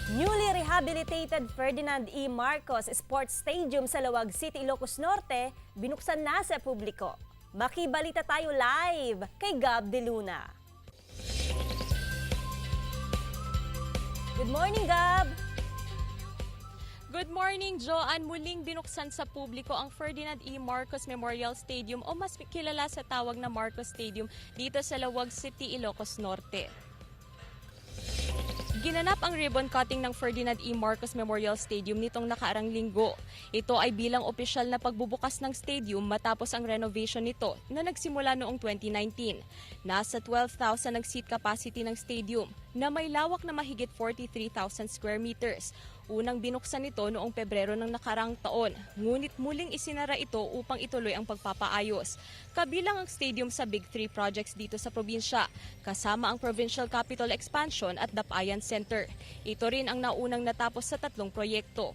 Newly rehabilitated Ferdinand E. Marcos Sports Stadium sa Lawag City, Ilocos Norte, binuksan na sa publiko. Makibalita tayo live kay Gab De Luna. Good morning, Gab! Good morning, Joanne. Muling binuksan sa publiko ang Ferdinand E. Marcos Memorial Stadium o mas kilala sa tawag na Marcos Stadium dito sa Lawag City, Ilocos Norte. Ginanap ang ribbon cutting ng Ferdinand E. Marcos Memorial Stadium nitong nakaraang linggo. Ito ay bilang opisyal na pagbubukas ng stadium matapos ang renovation nito na nagsimula noong 2019. Nasa 12,000 ang seat capacity ng stadium na may lawak na mahigit 43,000 square meters. Unang binuksan ito noong Pebrero ng nakarang taon, ngunit muling isinara ito upang ituloy ang pagpapaayos. Kabilang ang stadium sa Big 3 projects dito sa probinsya, kasama ang Provincial Capital Expansion at Dapayan Center. Ito rin ang naunang natapos sa 3 proyekto.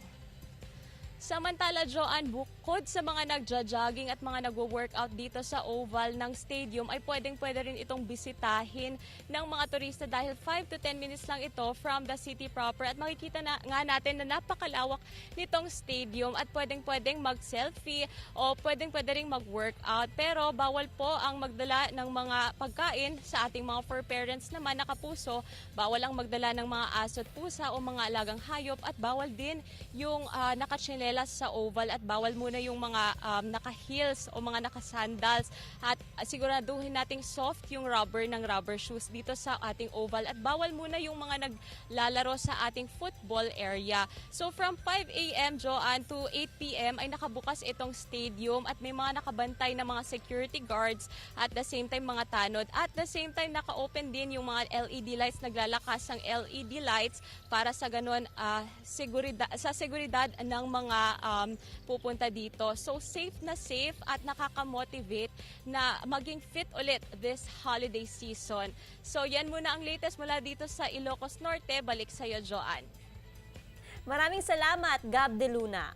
Samantala, Joanne, bukod sa mga nagja-jogging at mga nagwo-workout dito sa oval ng stadium, ay pwedeng-pwede rin itong bisitahin ng mga turista dahil 5 to 10 minutes lang ito from the city proper. At makikita na nga natin na napakalawak nitong stadium at pwedeng-pwedeng mag-selfie o pwedeng-pwede rin mag-workout. Pero bawal po ang magdala ng mga pagkain sa ating mga fur parents naman na kapuso. Bawal ang magdala ng mga aso at pusa o mga alagang hayop at bawal din yung nakachinelas sa oval at bawal muna yung mga naka-heels o mga naka-sandals at siguraduhin nating soft yung rubber ng rubber shoes dito sa ating oval at bawal muna yung mga naglalaro sa ating football area. So from 5 a.m. Joanne to 8 p.m. ay nakabukas itong stadium at may mga nakabantay na mga security guards at the same time mga tanod at the same time naka-open din yung mga LED lights, naglalakas ang LED lights para sa ganun seguridad ng mga pupunta dito. So safe at nakaka-motivate na maging fit ulit this holiday season. So yan muna ang latest mula dito sa Ilocos Norte. Balik sa iyo, Joanne. Maraming salamat, Gab De Luna.